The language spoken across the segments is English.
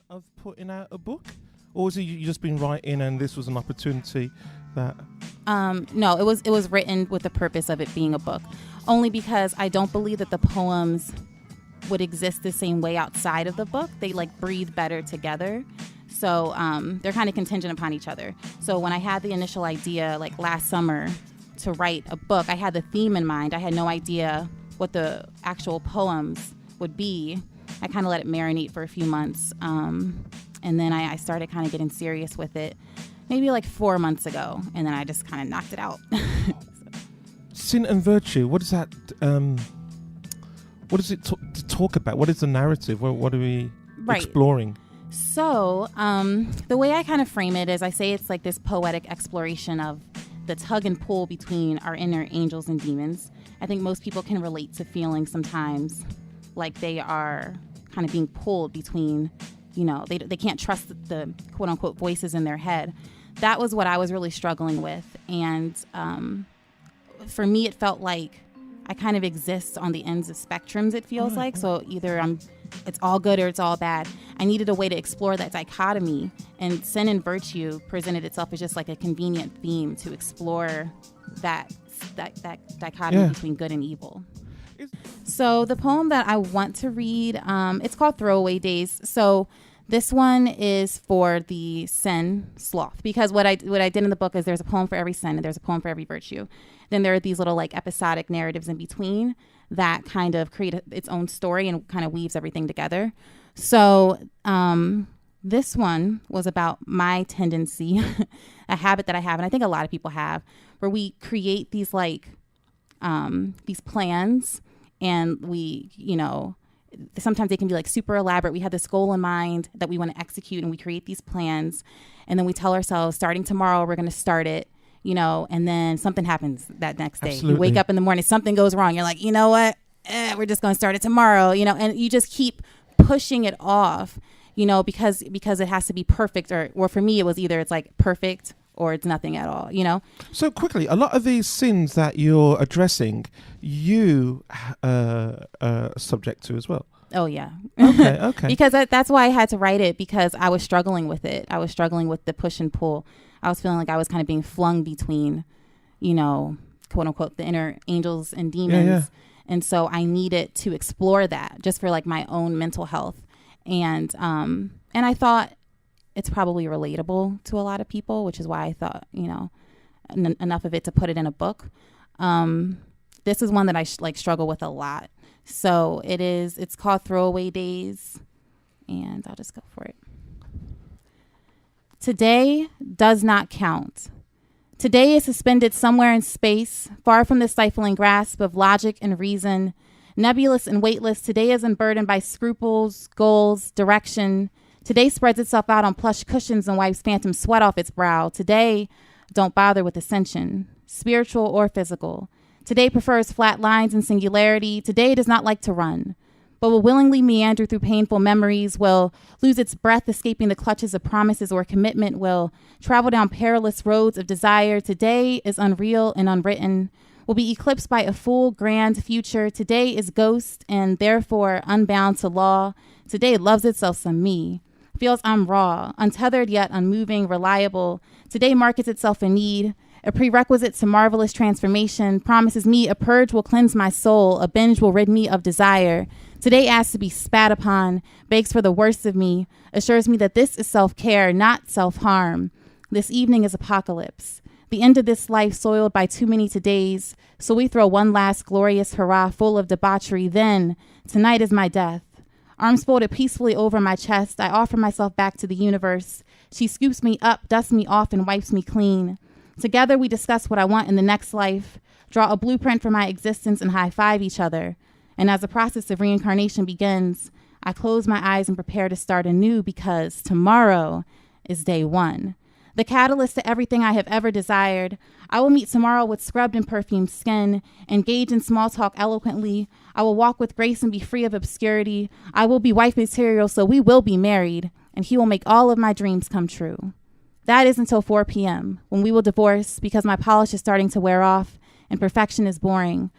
of putting out a book, or was it you just been writing and this was an opportunity that? No, it was written with the purpose of it being a book, only because I don't believe that the poems would exist the same way outside of the book. They like breathe better together. So they're kind of contingent upon each other. So when I had the initial idea, like last summer, to write a book, I had the theme in mind. I had no idea what the actual poems would be. I kind of let it marinate for a few months. And then I started kind of getting serious with it maybe like 4 months ago. And then I just kind of knocked it out. Sin and virtue, what is that? What does it talk about? What is the narrative? What are we exploring? So the way I kind of frame it is I say it's like this poetic exploration of the tug and pull between our inner angels and demons. I think most people can relate to feeling sometimes like they are kind of being pulled between, you know, they can't trust the quote unquote voices in their head. That was what I was really struggling with. And for me, it felt like I kind of exist on the ends of spectrums, it feels like. So either it's all good or it's all bad. I needed a way to explore that dichotomy, and Sin and Virtue presented itself as just like a convenient theme to explore that dichotomy between good and evil. So the poem that I want to read, it's called Throwaway Days. So this one is for the sin sloth, because what I did in the book is there's a poem for every sin and there's a poem for every virtue. Then there are these little like episodic narratives in between that kind of create its own story and kind of weaves everything together. So this one was about my tendency, a habit that I have, and I think a lot of people have, where we create these like these plans, and we, you know, sometimes they can be like super elaborate. We have this goal in mind that we want to execute, and we create these plans, and then we tell ourselves starting tomorrow we're going to start it, you know, and then something happens that next day. Absolutely. You wake up in the morning, something goes wrong. You're like, you know what? We're just going to start it tomorrow, you know, and you just keep pushing it off, you know, because it has to be perfect, or for me, it was either it's like perfect or it's nothing at all, you know? So quickly, a lot of these sins that you're addressing, you subject to as well. Oh, yeah. Okay. Because that's why I had to write it, because I was struggling with it. I was struggling with the push and pull. I was feeling like I was kind of being flung between, you know, quote unquote, the inner angels and demons. Yeah. And so I needed to explore that just for like my own mental health. And I thought it's probably relatable to a lot of people, which is why I thought, you know, enough of it to put it in a book. This is one that I struggle with a lot. So it's called Throwaway Days, and I'll just go for it. Today does not count. Today is suspended somewhere in space, far from the stifling grasp of logic and reason. Nebulous and weightless, today is unburdened by scruples, goals, direction. Today spreads itself out on plush cushions and wipes phantom sweat off its brow. Today, don't bother with ascension, spiritual or physical. Today prefers flat lines and singularity. Today does not like to run, but will willingly meander through painful memories, will lose its breath escaping the clutches of promises or commitment, will travel down perilous roads of desire. Today is unreal and unwritten, will be eclipsed by a full, grand future. Today is ghost and therefore unbound to law. Today loves itself some me, feels I'm raw, untethered yet unmoving, reliable. Today markets itself a need, a prerequisite to marvelous transformation, promises me a purge will cleanse my soul, a binge will rid me of desire. Today asks to be spat upon, begs for the worst of me, assures me that this is self-care, not self-harm. This evening is apocalypse, the end of this life soiled by too many todays, so we throw one last glorious hurrah full of debauchery. Then, tonight is my death. Arms folded peacefully over my chest, I offer myself back to the universe. She scoops me up, dusts me off, and wipes me clean. Together we discuss what I want in the next life, draw a blueprint for my existence, and high-five each other. And as the process of reincarnation begins, I close my eyes and prepare to start anew, because tomorrow is day one. The catalyst to everything I have ever desired. I will meet tomorrow with scrubbed and perfumed skin, engage in small talk eloquently. I will walk with grace and be free of obscurity. I will be wife material, so we will be married, and he will make all of my dreams come true. That is until 4 p.m., when we will divorce because my polish is starting to wear off and perfection is boring.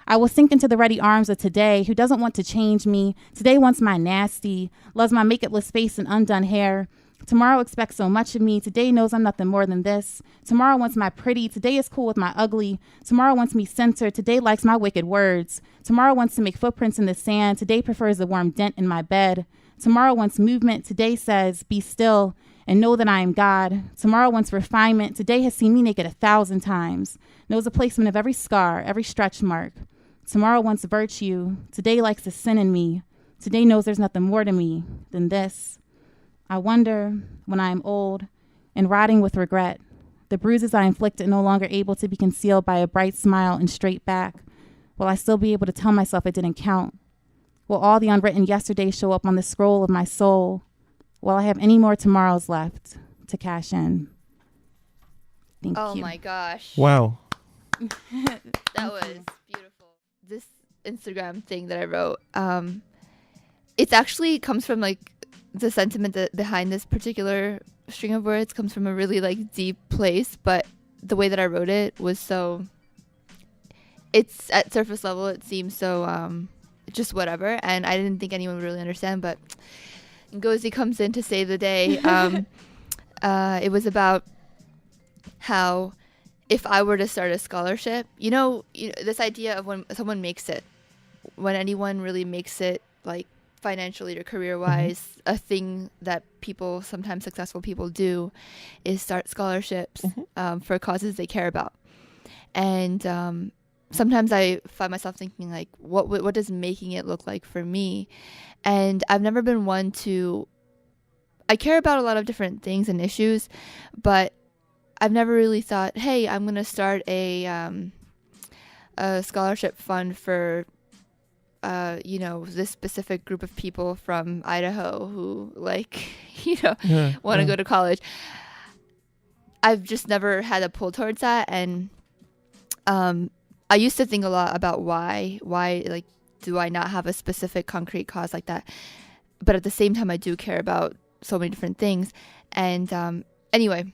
I will sink into the ready arms of today, who doesn't want to change me. Today wants my nasty, loves my makeupless face and undone hair. Tomorrow expects so much of me. Today knows I'm nothing more than this. Tomorrow wants my pretty. Today is cool with my ugly. Tomorrow wants me censored. Today likes my wicked words. Tomorrow wants to make footprints in the sand. Today prefers the warm dent in my bed. Tomorrow wants movement. Today says, be still and know that I am God. Tomorrow wants refinement. Today has seen me naked 1,000 times. Knows the placement of every scar, every stretch mark. Tomorrow wants virtue. Today likes the sin in me. Today knows there's nothing more to me than this. I wonder, when I am old and rotting with regret, the bruises I inflicted no longer able to be concealed by a bright smile and straight back, will I still be able to tell myself it didn't count? Will all the unwritten yesterdays show up on the scroll of my soul? Will I have any more tomorrows left to cash in? Thank you. Oh my gosh. Wow. That was beautiful. This Instagram thing that I wrote, it actually comes from like the sentiment that behind this particular string of words comes from a really like deep place, but the way that I wrote it was so, it's at surface level, it seems so just whatever, and I didn't think anyone would really understand, but Ngozi comes in to save the day. It was about how if I were to start a scholarship, you know this idea of when someone makes it, when anyone really makes it like financially or career-wise, a thing that people, sometimes successful people do is start scholarships for causes they care about. And sometimes I find myself thinking like, what does making it look like for me? And I've never been one to, I care about a lot of different things and issues, but I've never really thought, hey, I'm going to start a scholarship fund for this specific group of people from Idaho who like, want to go to college. I've just never had a pull towards that. And I used to think a lot about why like, do I not have a specific concrete cause like that? But at the same time, I do care about so many different things. And anyway,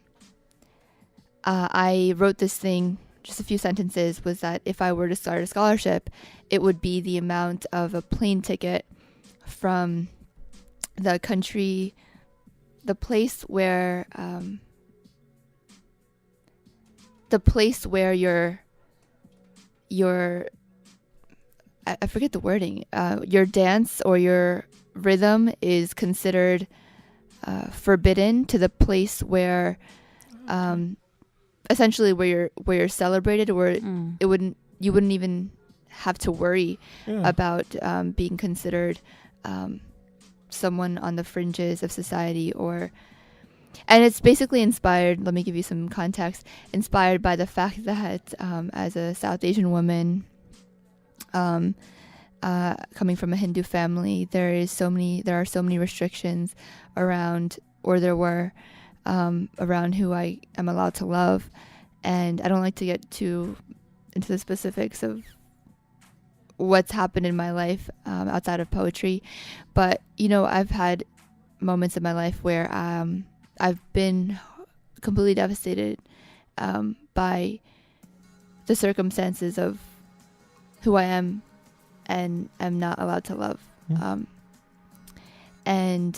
I wrote this thing, just a few sentences, was that if I were to start a scholarship, it would be the amount of a plane ticket from the country, the place where your I forget the wording, your dance or your rhythm is considered forbidden, to the place where essentially where you're celebrated, or you wouldn't even have to worry about being considered someone on the fringes of society. And it's basically inspired, let me give you some context, inspired by the fact that as a South Asian woman coming from a Hindu family, there are so many restrictions around, or there were around who I am allowed to love. And I don't like to get too into the specifics of what's happened in my life outside of poetry, but I've had moments in my life where I've been completely devastated by the circumstances of who I am and am not allowed to love. And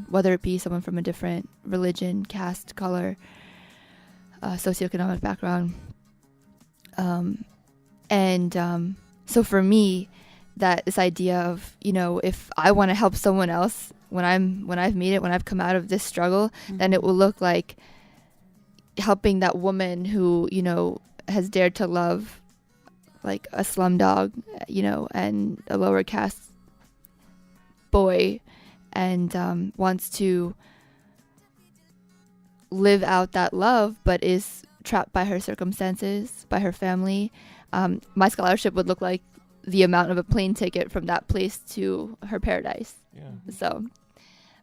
whether it be someone from a different religion, caste, color, socioeconomic background. So for me, that this idea of, if I want to help someone else, when I've made it, when I've come out of this struggle, then it will look like helping that woman who, has dared to love like a slumdog, and a lower caste boy, and wants to live out that love, but is trapped by her circumstances, by her family. My scholarship would look like the amount of a plane ticket from that place to her paradise. Yeah. So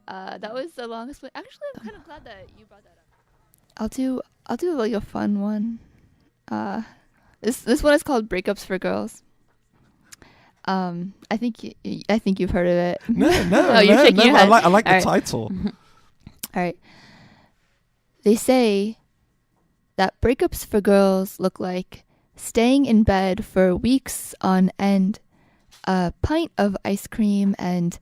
that was a long split. Actually, I'm kind of glad that you brought that up. I'll do like a fun one. This one is called "Breakups for Girls." I think you've heard of it. No. You're shaking your head. I like the title. All right. They say that breakups for girls look like staying in bed for weeks on end, a pint of ice cream, and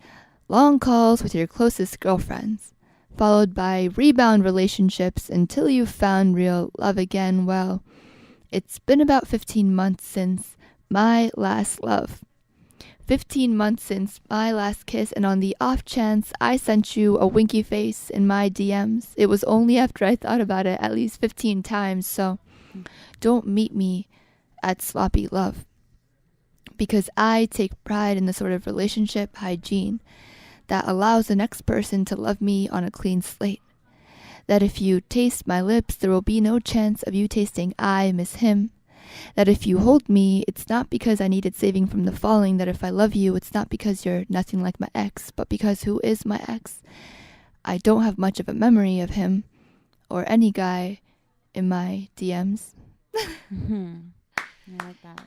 long calls with your closest girlfriends, followed by rebound relationships until you found real love again. Well, it's been about 15 months since my last love. 15 months since my last kiss, and on the off chance I sent you a winky face in my DMs, it was only after I thought about it at least 15 times, so don't meet me at sloppy love. Because I take pride in the sort of relationship hygiene that allows the next person to love me on a clean slate. That if you taste my lips, there will be no chance of you tasting I miss him. That if you hold me, it's not because I needed saving from the falling. That if I love you, it's not because you're nothing like my ex, but because who is my ex? I don't have much of a memory of him or any guy in my DMs. I like that.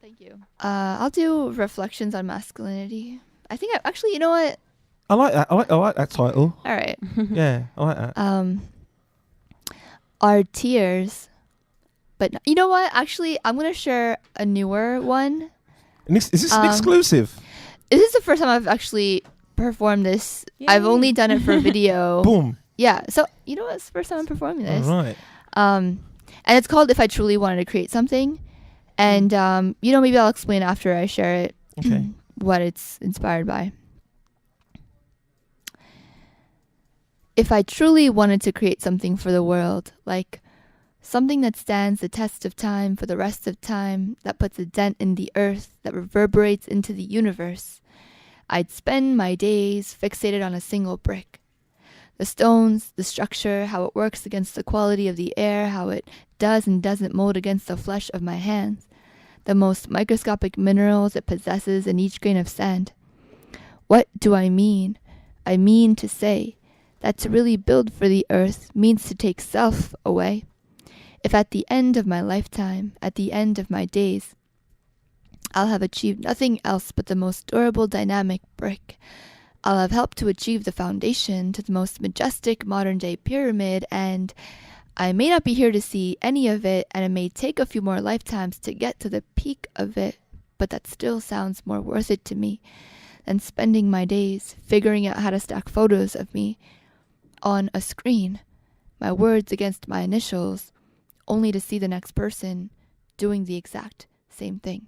Thank you. I'll do reflections on masculinity. I think actually, you know what? I like that. I like that title. All right. Yeah, I like that. Our tears. But you know what? Actually, I'm going to share a newer one. And is this an exclusive? This is the first time I've actually performed this. Yay. I've only done it for video. Boom. Yeah. So, you know what? It's the first time I'm performing this. All right. And it's called If I Truly Wanted to Create Something. And, you know, maybe I'll explain after I share it. Okay. What it's inspired by. If I truly wanted to create something for the world, like something that stands the test of time for the rest of time, that puts a dent in the earth, that reverberates into the universe, I'd spend my days fixated on a single brick. The stones, the structure, how it works against the quality of the air, how it does and doesn't mold against the flesh of my hands, the most microscopic minerals it possesses in each grain of sand. What do I mean? I mean to say that to really build for the earth means to take self away. If at the end of my lifetime, at the end of my days, I'll have achieved nothing else but the most durable dynamic brick, I'll have helped to achieve the foundation to the most majestic modern-day pyramid, and I may not be here to see any of it, and it may take a few more lifetimes to get to the peak of it, but that still sounds more worth it to me than spending my days figuring out how to stack photos of me on a screen, my words against my initials, only to see the next person doing the exact same thing.